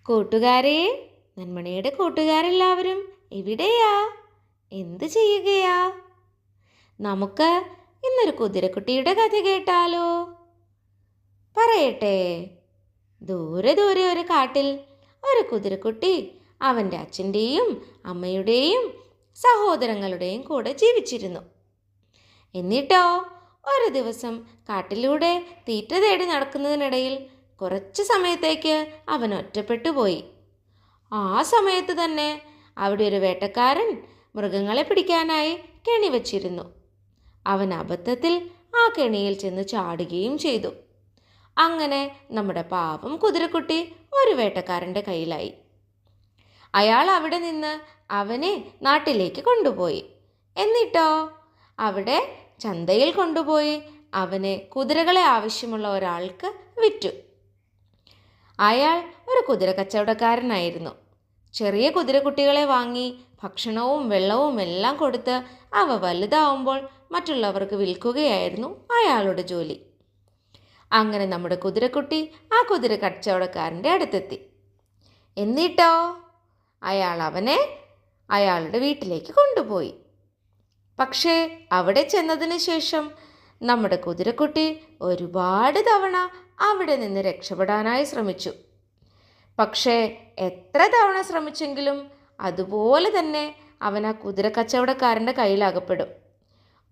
കൂട്ടുകാരെ, നന്മണിയുടെ കൂട്ടുകാരെല്ലാവരും എവിടെയാ? എന്ത് ചെയ്യുകയാ? നമുക്ക് ഇന്നൊരു കുതിരക്കുട്ടിയുടെ കഥ കേട്ടാലോ? പറയട്ടെ. ദൂരെ ദൂരെ ഒരു കാട്ടിൽ ഒരു കുതിരക്കുട്ടി അവൻ്റെ അച്ഛൻ്റെയും അമ്മയുടെയും സഹോദരങ്ങളുടെയും കൂടെ ജീവിച്ചിരുന്നു. എന്നിട്ടോ ഒരു ദിവസം കാട്ടിലൂടെ തീറ്റ തേടി നടക്കുന്നതിനിടയിൽ കുറച്ച് സമയത്തേക്ക് അവൻ ഒറ്റപ്പെട്ടു പോയി. ആ സമയത്ത് തന്നെ അവിടെ ഒരു വേട്ടക്കാരൻ മൃഗങ്ങളെ പിടിക്കാനായി കെണി വച്ചിരുന്നു. അവൻ അബദ്ധത്തിൽ ആ കെണിയിൽ ചെന്ന് ചാടുകയും ചെയ്തു. അങ്ങനെ നമ്മുടെ പാവം കുതിരക്കുട്ടി ഒരു വേട്ടക്കാരൻ്റെ കയ്യിലായി. അയാൾ അവിടെ നിന്ന് അവനെ നാട്ടിലേക്ക് കൊണ്ടുപോയി. എന്നിട്ടോ അവിടെ ചന്തയിൽ കൊണ്ടുപോയി അവനെ കുതിരകളെ ആവശ്യമുള്ള ഒരാൾക്ക് വിറ്റു. അയാൾ ഒരു കുതിര കച്ചവടക്കാരനായിരുന്നു. ചെറിയ കുതിരക്കുട്ടികളെ വാങ്ങി ഭക്ഷണവും വെള്ളവും എല്ലാം കൊടുത്ത് അവ വലുതാവുമ്പോൾ മറ്റുള്ളവർക്ക് വിൽക്കുകയായിരുന്നു അയാളുടെ ജോലി. അങ്ങനെ നമ്മുടെ കുതിരക്കുട്ടി ആ കുതിര കച്ചവടക്കാരൻ്റെ അടുത്തെത്തി. എന്നിട്ടോ അയാൾ അവനെ അയാളുടെ വീട്ടിലേക്ക് കൊണ്ടുപോയി. പക്ഷേ അവിടെ ചെന്നതിന് ശേഷം നമ്മുടെ കുതിരക്കുട്ടി ഒരുപാട് തവണ അവിടെ നിന്ന് രക്ഷപ്പെടാനായി ശ്രമിച്ചു. പക്ഷേ എത്ര തവണ ശ്രമിച്ചെങ്കിലും അതുപോലെ തന്നെ അവൻ ആ കുതിര കച്ചവടക്കാരൻ്റെ കയ്യിലകപ്പെടും.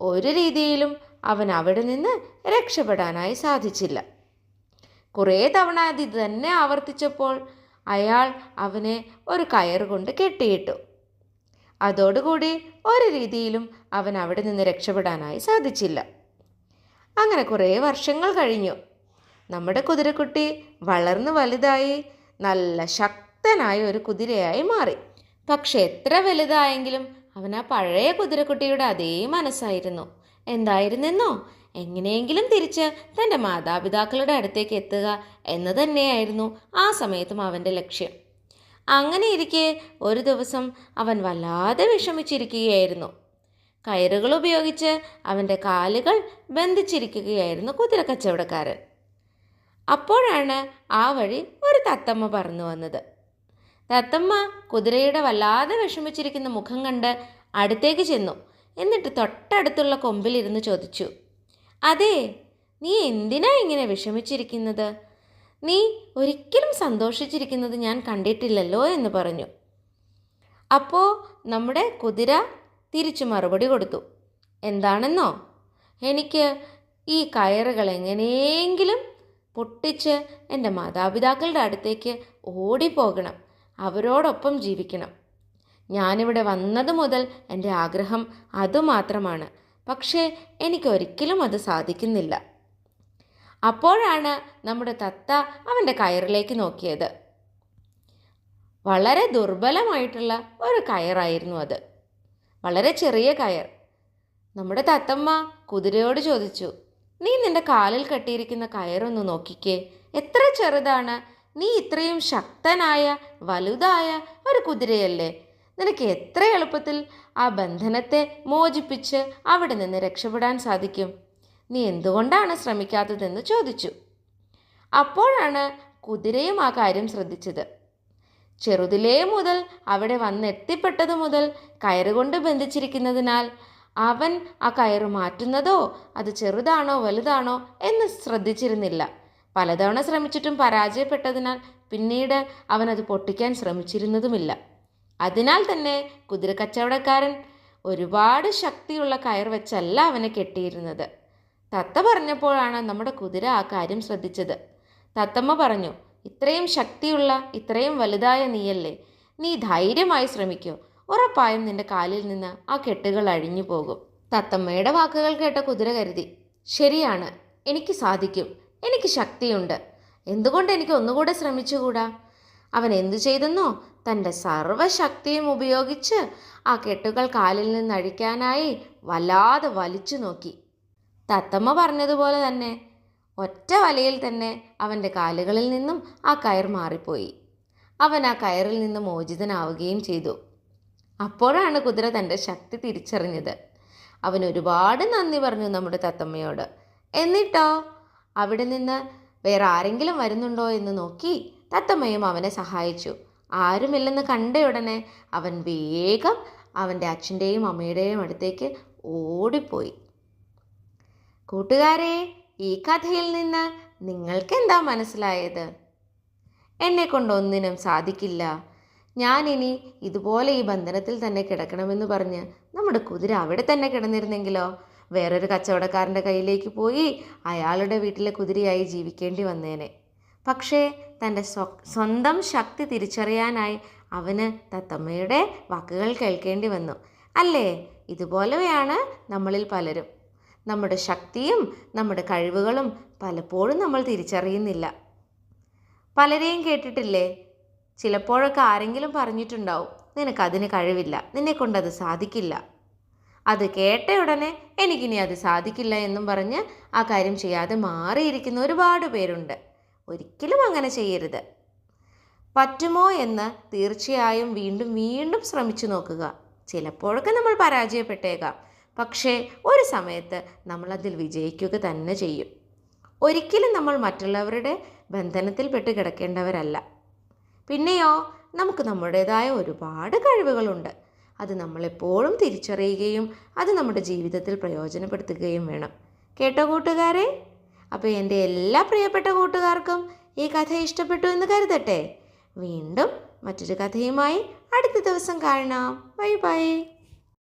ഒരു രീതിയിലും അവൻ അവിടെ നിന്ന് രക്ഷപ്പെടാനായി സാധിച്ചില്ല. കുറേ തവണ അത് തന്നെ ആവർത്തിച്ചപ്പോൾ അയാൾ അവനെ ഒരു കയറ് കൊണ്ട് കെട്ടിയിട്ടു. അതോടുകൂടി ഒരു രീതിയിലും അവൻ അവിടെ നിന്ന് രക്ഷപ്പെടാനായി സാധിച്ചില്ല. അങ്ങനെ കുറേ വർഷങ്ങൾ കഴിഞ്ഞു. നമ്മുടെ കുതിരക്കുട്ടി വളർന്നു വലുതായി നല്ല ശക്തനായ ഒരു കുതിരയായി മാറി. പക്ഷെ എത്ര വലുതായെങ്കിലും അവൻ ആ പഴയ കുതിരക്കുട്ടിയുടെ അതേ മനസ്സായിരുന്നു. എന്തായിരുന്നെന്നോ, എങ്ങനെയെങ്കിലും തിരിച്ച് തൻ്റെ മാതാപിതാക്കളുടെ അടുത്തേക്ക് എത്തുക എന്ന് തന്നെയായിരുന്നു ആ സമയത്തും അവൻ്റെ ലക്ഷ്യം. അങ്ങനെ ഇരിക്കെ ഒരു ദിവസം അവൻ വല്ലാതെ വിഷമിച്ചിരിക്കുകയായിരുന്നു. കയറുകൾ ഉപയോഗിച്ച് അവൻ്റെ കാലുകൾ ബന്ധിച്ചിരിക്കുകയായിരുന്നു കുതിര കച്ചവടക്കാരൻ. അപ്പോഴാണ് ആ വഴി ഒരു തത്തമ്മ പറന്നു വന്നത്. തത്തമ്മ കുതിരയുടെ വല്ലാതെ വിഷമിച്ചിരിക്കുന്ന മുഖം കണ്ട് അടുത്തേക്ക് ചെന്നു. എന്നിട്ട് തൊട്ടടുത്തുള്ള കൊമ്പിലിരുന്ന് ചോദിച്ചു, അതെ, നീ എന്തിനാ ഇങ്ങനെ വിഷമിച്ചിരിക്കുന്നത്? നീ ഒരിക്കലും സന്തോഷിച്ചിരിക്കുന്നത് ഞാൻ കണ്ടിട്ടില്ലല്ലോ എന്ന് പറഞ്ഞു. അപ്പോൾ നമ്മുടെ കുതിര തിരിച്ചു മറുപടി കൊടുത്തു. എന്താണെന്നോ, എനിക്ക് ഈ കയറുകൾ എങ്ങനെയെങ്കിലും പൊട്ടിച്ച് എൻ്റെ മാതാപിതാക്കളുടെ അടുത്തേക്ക് ഓടിപ്പോകണം, അവരോടൊപ്പം ജീവിക്കണം. ഞാനിവിടെ വന്നത് മുതൽ എൻ്റെ ആഗ്രഹം അതുമാത്രമാണ്. പക്ഷേ എനിക്കൊരിക്കലും അത് സാധിക്കുന്നില്ല. അപ്പോഴാണ് നമ്മുടെ തത്ത അവൻ്റെ കയറിലേക്ക് നോക്കിയത്. വളരെ ദുർബലമായിട്ടുള്ള ഒരു കയറായിരുന്നു അത്, വളരെ ചെറിയ കയർ. നമ്മുടെ തത്തമ്മ കുതിരയോട് ചോദിച്ചു, നീ നിൻ്റെ കാലിൽ കെട്ടിയിരിക്കുന്ന കയറൊന്ന് നോക്കിക്കേ, എത്ര ചെറുതാണ്. നീ ഇത്രയും ശക്തനായ വലുതായ ഒരു കുതിരയല്ലേ, നിനക്ക് എത്ര എളുപ്പത്തിൽ ആ ബന്ധനത്തെ മോചിപ്പിച്ച് അവിടെ നിന്ന് രക്ഷപ്പെടാൻ സാധിക്കും. നീ എന്തുകൊണ്ടാണ് ശ്രമിക്കാത്തതെന്ന് ചോദിച്ചു. അപ്പോഴാണ് കുതിരയും ആ കാര്യം ശ്രദ്ധിച്ചത്. ചെറുതിലേ മുതൽ അവിടെ വന്നെത്തിപ്പെട്ടതു മുതൽ കയറുകൊണ്ട് ബന്ധിച്ചിരിക്കുന്നതിനാൽ അവൻ ആ കയറ് മാറ്റുന്നതോ അത് ചെറുതാണോ വലുതാണോ എന്ന് ശ്രദ്ധിച്ചിരുന്നില്ല. പലതവണ ശ്രമിച്ചിട്ടും പരാജയപ്പെട്ടതിനാൽ പിന്നീട് അവനത് പൊട്ടിക്കാൻ ശ്രമിച്ചിരുന്നതുമില്ല. അതിനാൽ തന്നെ കുതിര കച്ചവടക്കാരൻ ഒരുപാട് ശക്തിയുള്ള കയർ വെച്ചല്ല അവനെ കെട്ടിയിരുന്നത്. തത്ത പറഞ്ഞപ്പോഴാണ് നമ്മുടെ കുതിര ആ കാര്യം ശ്രദ്ധിച്ചത്. തത്തമ്മ പറഞ്ഞു, ഇത്രയും ശക്തിയുള്ള ഇത്രയും വലുതായ നീയല്ലേ, നീ ധൈര്യമായി ശ്രമിക്കൂ, ഉറപ്പായും നിന്റെ കാലിൽ നിന്ന് ആ കെട്ടുകൾ അഴിഞ്ഞു പോകും. തത്തമ്മയുടെ വാക്കുകൾ കേട്ട കുതിര കരുതി, ശരിയാണ്, എനിക്ക് സാധിക്കും, എനിക്ക് ശക്തിയുണ്ട്, എന്തുകൊണ്ട് എനിക്ക് ഒന്നുകൂടെ ശ്രമിച്ചുകൂടാ? അവൻ എന്തു ചെയ്തെന്നോ, തൻ്റെ സർവ്വശക്തിയും ഉപയോഗിച്ച് ആ കെട്ടുകൾ കാലിൽ നിന്ന് അഴിക്കാനായി വല്ലാതെ വലിച്ചു നോക്കി. തത്തമ്മ പറഞ്ഞതുപോലെ തന്നെ ഒറ്റ വലയിൽ തന്നെ അവൻ്റെ കാലുകളിൽ നിന്നും ആ കയർ മാറിപ്പോയി. അവൻ ആ കയറിൽ നിന്ന് മോചിതനാവുകയും ചെയ്തു. അപ്പോഴാണ് കുതിര തൻ്റെ ശക്തി തിരിച്ചറിഞ്ഞത്. അവൻ ഒരുപാട് നന്ദി പറഞ്ഞു നമ്മുടെ തത്തമ്മയോട്. എന്നിട്ടോ അവിടെ നിന്ന് വേറെ ആരെങ്കിലും വരുന്നുണ്ടോ എന്ന് നോക്കി തത്തമ്മയും അവനെ സഹായിച്ചു. ആരുമില്ലെന്ന് കണ്ടയുടനെ അവൻ വേഗം അവൻ്റെ അച്ഛൻ്റെയും അമ്മയുടെയും അടുത്തേക്ക് ഓടിപ്പോയി. കൂട്ടുകാരെ, ഈ കഥയിൽ നിന്ന് നിങ്ങൾക്കെന്താ മനസ്സിലായത്? എന്നെ കൊണ്ടൊന്നിനും സാധിക്കില്ല, ഞാനിനി ഇതുപോലെ ഈ ബന്ധനത്തിൽ തന്നെ കിടക്കണമെന്ന് പറഞ്ഞ് നമ്മുടെ കുതിര അവിടെ തന്നെ കിടന്നിരുന്നെങ്കിലോ? വേറൊരു കച്ചവടക്കാരൻ്റെ കയ്യിലേക്ക് പോയി അയാളുടെ വീട്ടിലെ കുതിരയായി ജീവിക്കേണ്ടി വന്നേനെ. പക്ഷേ തൻ്റെ സ്വന്തം ശക്തി തിരിച്ചറിയാനായി അവന് തത്തമ്മയുടെ വാക്കുകൾ കേൾക്കേണ്ടി വന്നു. അല്ലേ? ഇതുപോലെയാണ് നമ്മളിൽ പലരും. നമ്മുടെ ശക്തിയും നമ്മുടെ കഴിവുകളും പലപ്പോഴും നമ്മൾ തിരിച്ചറിയുന്നില്ല. പലരെയും കേട്ടിട്ടില്ലേ? ചിലപ്പോഴൊക്കെ ആരെങ്കിലും പറഞ്ഞിട്ടുണ്ടാവും, നിനക്കതിന് കഴിവില്ല, നിന്നെക്കൊണ്ടത് സാധിക്കില്ല. അത് കേട്ട ഉടനെ എനിക്കിനി അത് സാധിക്കില്ല എന്നും പറഞ്ഞ് ആ കാര്യം ചെയ്യാതെ മാറിയിരിക്കുന്ന ഒരുപാട് പേരുണ്ട്. ഒരിക്കലും അങ്ങനെ ചെയ്യരുത്. പറ്റുമോ എന്ന് തീർച്ചയായും വീണ്ടും വീണ്ടും ശ്രമിച്ചു നോക്കുക. ചിലപ്പോഴൊക്കെ നമ്മൾ പരാജയപ്പെട്ടേക്കാം, പക്ഷേ ഒരു സമയത്ത് നമ്മളതിൽ വിജയിക്കുക തന്നെ ചെയ്യും. ഒരിക്കലും നമ്മൾ മറ്റുള്ളവരുടെ ബന്ധനത്തിൽപ്പെട്ട് കിടക്കേണ്ടവരല്ല. പിന്നെയോ, നമുക്ക് നമ്മുടേതായ ഒരുപാട് കഴിവുകളുണ്ട്. അത് നമ്മളെപ്പോഴും തിരിച്ചറിയുകയും അത് നമ്മുടെ ജീവിതത്തിൽ പ്രയോജനപ്പെടുത്തുകയും വേണം. കേട്ടോ കൂട്ടുകാരെ? അപ്പോൾ എൻ്റെ എല്ലാ പ്രിയപ്പെട്ട കൂട്ടുകാർക്കും ഈ കഥ ഇഷ്ടപ്പെട്ടു എന്ന് കരുതട്ടെ. വീണ്ടും മറ്റൊരു കഥയുമായി അടുത്ത ദിവസം കാണാം. Bye bye.